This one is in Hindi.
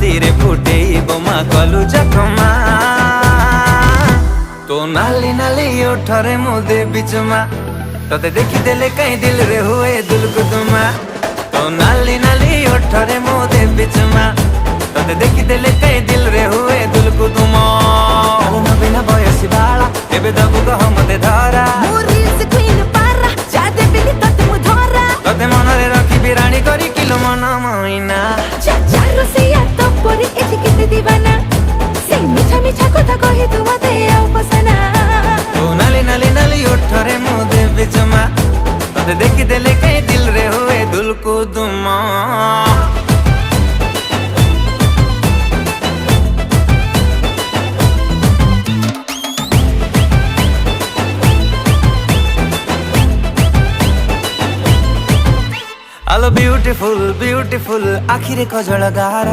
ରାତିରେ ଫୁଟେଇ ବୋମା କଲୁ ଜଖମା तो नाली नाली ओठरे मु देबी चुमा तते देखिदेले कहीं दिल रे हुए दुलकुदुमा तो नाली नाली ओठरे मु देबी चुमा तते देखिदेले कहीं दिल रे हुए दुलकुदुमा न बिना बयसी बाला एबे दबु कह मते धरा मोरिस क्वीन पारा जादे बिली तते मु धरा तते मनरे रखी बिराणी करी किलो मन मइना चाचारो से या तो परी एठी किते दीवाना से मिठा मिठा कथा कहि तू मते आउ पसना तो नाली नाली नाली ओठरे मु देबी चुमा तते देखिदेले कहीं दिल रे हुए दुलकुदुमा Hello beautiful beautiful आखिरे कजल गार